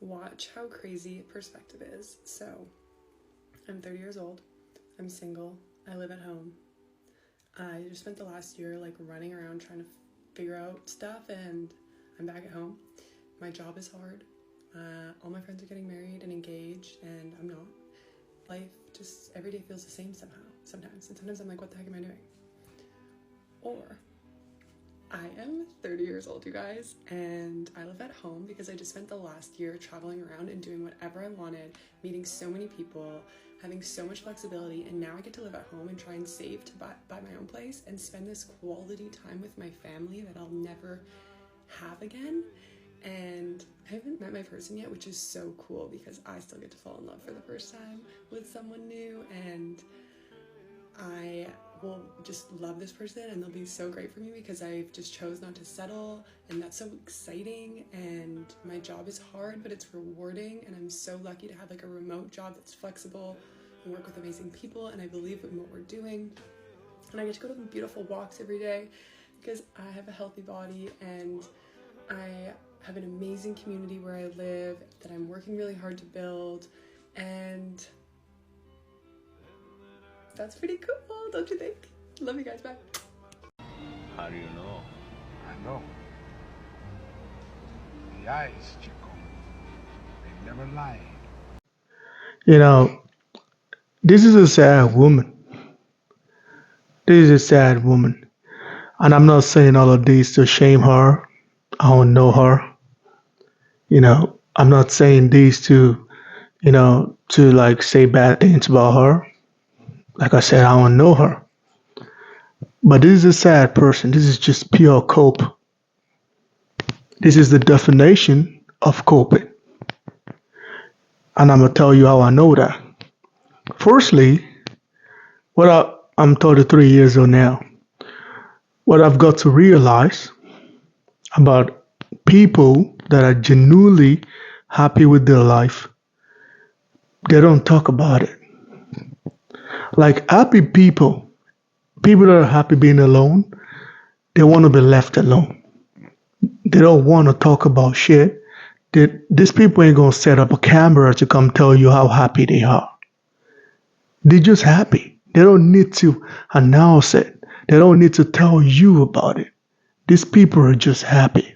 watch how crazy perspective is. So, I'm 30 years old, I'm single, I live at home. I just spent the last year like running around trying to figure out stuff, and I'm back at home. My job is hard. All my friends are getting married and engaged, and I'm not. Life just every day feels the same somehow, sometimes. And sometimes I'm like, what the heck am I doing? Or I am 30 years old, you guys, and I live at home because I just spent the last year traveling around and doing whatever I wanted, meeting so many people, having so much flexibility, and now I get to live at home and try and save to buy my own place and spend this quality time with my family that I'll never have again. And I haven't met my person yet, which is so cool because I still get to fall in love for the first time with someone new, and I will just love this person and they'll be so great for me because I've just chose not to settle, and that's so exciting. And my job is hard, but it's rewarding, and I'm so lucky to have like a remote job that's flexible and work with amazing people, and I believe in what we're doing, and I get to go to beautiful walks every day because I have a healthy body, and I have an amazing community where I live that I'm working really hard to build, and that's pretty cool, don't you think? Love you guys, bye. How do you know? I know. The eyes, Chico. They never lie. You know, this is a sad woman. This is a sad woman. And I'm not saying all of this to shame her. I don't know her. I'm not saying this to like say bad things about her. Like I said, I don't know her. But this is a sad person. This is just pure cope. This is the definition of coping. And I'm going to tell you how I know that. Firstly, I'm 33 years old now. What I've got to realize about people that are genuinely happy with their life, they don't talk about it. Like happy people that are happy being alone, they want to be left alone. They don't want to talk about shit. These people ain't going to set up a camera to come tell you how happy they are. They're just happy. They don't need to announce it. They don't need to tell you about it. These people are just happy.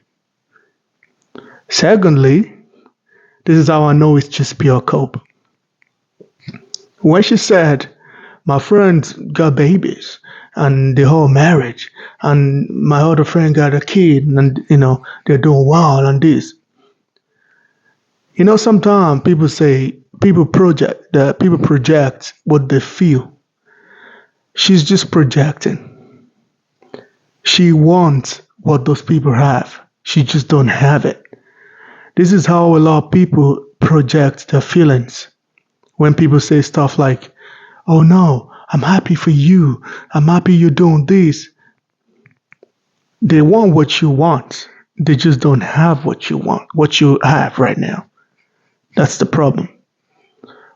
Secondly, this is how I know it's just pure cope. When she said, my friends got babies and the whole marriage, and my other friend got a kid, and they're doing well and this. Sometimes people project what they feel. She's just projecting. She wants what those people have. She just don't have it. This is how a lot of people project their feelings. When people say stuff like, oh no, I'm happy for you. I'm happy you're doing this. They want what you want. They just don't have what you want, what you have right now. That's the problem.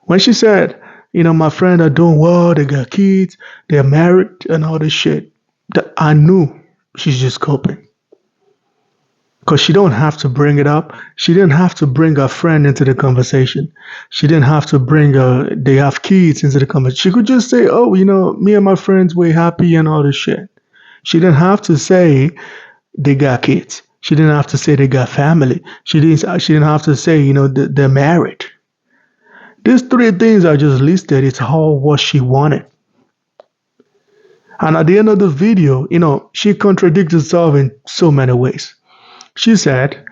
When she said, my friends are doing well, they got kids, they're married and all this shit, I knew she's just coping. Because she don't have to bring it up. She didn't have to bring her friend into the conversation. She didn't have to bring they have kids into the conversation. She could just say, oh, me and my friends, we're happy and all this shit. She didn't have to say they got kids. She didn't have to say they got family. She didn't have to say, they're married. These three things I just listed, it's all what she wanted. And at the end of the video, she contradicts herself in so many ways. She said,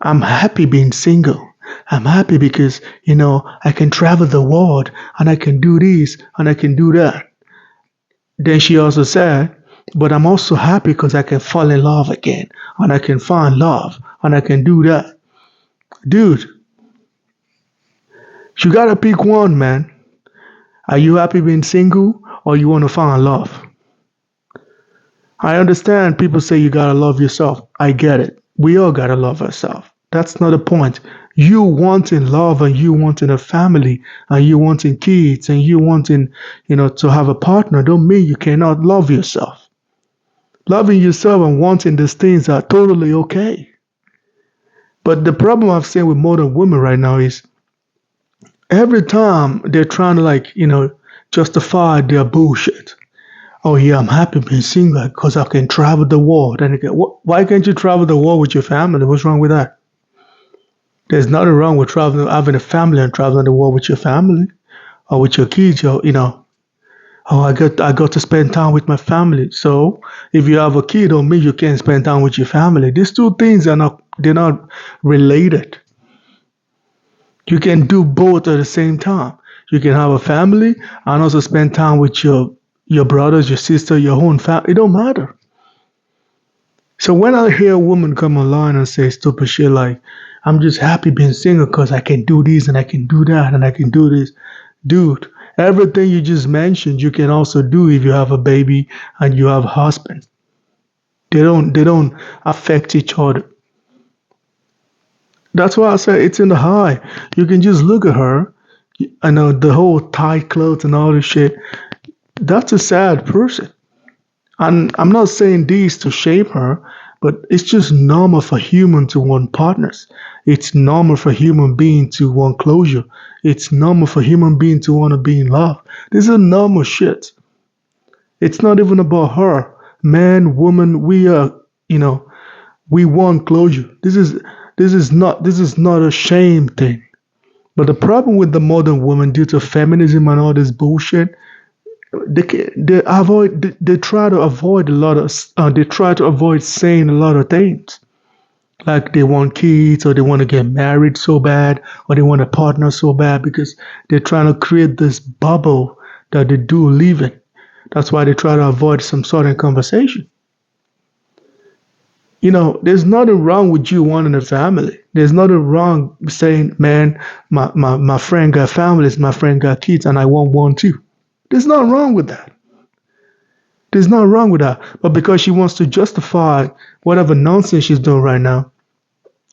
I'm happy being single. I'm happy because, I can travel the world and I can do this and I can do that. Then she also said, but I'm also happy because I can fall in love again and I can find love and I can do that. Dude, you gotta pick one, man. Are you happy being single or you want to find love? I understand people say you gotta love yourself. I get it. We all gotta love ourselves. That's not the point. You wanting love and you wanting a family and you wanting kids and you wanting, to have a partner don't mean you cannot love yourself. Loving yourself and wanting these things are totally okay. But the problem I've seen with modern women right now is every time they're trying to justify their bullshit. Oh yeah, I'm happy being single because I can travel the world. And again, why can't you travel the world with your family? What's wrong with that? There's nothing wrong with traveling, having a family and traveling the world with your family or with your kids. Oh, I got to spend time with my family. So if you have a kid, don't mean you can't spend time with your family. These two things they're not related. You can do both at the same time. You can have a family and also spend time with your brothers, your sister, your own family. It don't matter. So when I hear a woman come online and say stupid shit like, I'm just happy being single because I can do this and I can do that and I can do this. Dude, everything you just mentioned you can also do if you have a baby and you have a husband. They don't affect each other. That's why I say it's in the high. You can just look at her. I know the whole tight clothes and all this shit. That's a sad person. And I'm not saying this to shame her, but it's just normal for human to want partners. It's normal for human being to want closure. It's normal for human being to want to be in love. This is normal shit. It's not even about her. Man, woman, we want closure. This is not a shame thing. But the problem with the modern woman due to feminism and all this bullshit, they try to avoid they try to avoid saying a lot of things like they want kids or they want to get married so bad or they want a partner so bad because they're trying to create this bubble that they do live in. That's why they try to avoid some sort of conversation. There's nothing wrong with you wanting a family. There's nothing wrong saying, man, my friend got families, my friend got kids, and I want one too. There's nothing wrong with that. There's nothing wrong with that. But because she wants to justify whatever nonsense she's doing right now,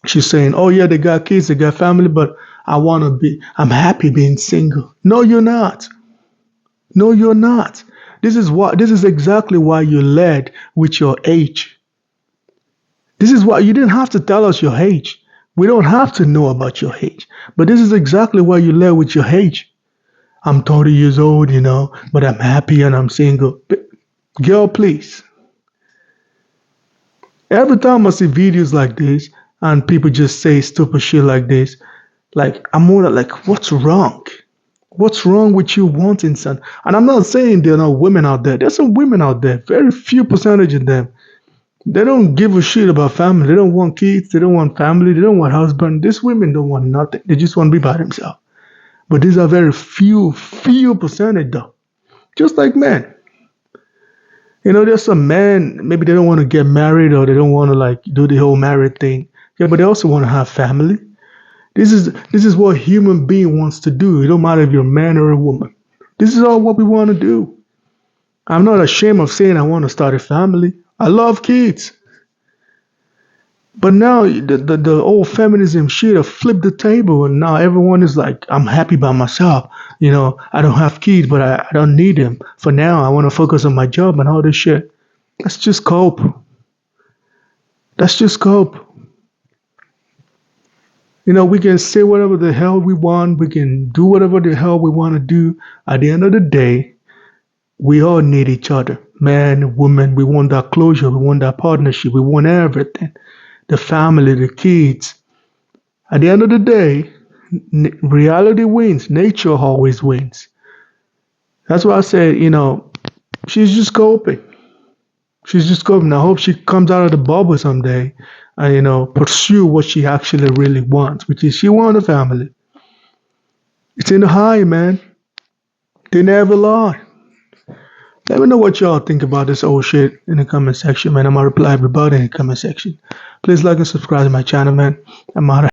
she's saying, oh yeah, they got kids, they got family, but I'm happy being single. No, you're not. No, you're not. This is exactly why you led with your age. This is why you didn't have to tell us your age. We don't have to know about your age. But this is exactly why you led with your age. I'm 30 years old, but I'm happy and I'm single. Girl, please. Every time I see videos like this and people just say stupid shit like this, like I'm more like, what's wrong? What's wrong with you wanting son? And I'm not saying there are no women out there. There's some women out there, very few percentage of them. They don't give a shit about family. They don't want kids. They don't want family. They don't want husband. These women don't want nothing. They just want to be by themselves. But these are very few percentage though. Just like men. There's some men, maybe they don't want to get married or they don't want to like do the whole married thing. Yeah, but they also want to have family. This is what human being wants to do. It don't matter if you're a man or a woman. This is all what we want to do. I'm not ashamed of saying I want to start a family. I love kids. But now the old feminism shit have flipped the table and now everyone is like, I'm happy by myself. I don't have kids, but I don't need them. For now, I want to focus on my job and all this shit. Let's just cope. Let's just cope. We can say whatever the hell we want. We can do whatever the hell we want to do. At the end of the day, we all need each other. Man, woman, we want that closure. We want that partnership. We want everything. The family, the kids. At the end of the day, reality wins. Nature always wins. That's why I said, she's just coping. She's just coping. I hope she comes out of the bubble someday and, pursue what she actually really wants, which is she wants a family. It's in the high, man. They never lie. Let me know what y'all think about this old shit in the comment section, man. I'm gonna reply everybody in the comment section. Please like and subscribe to my channel, man. I'm out.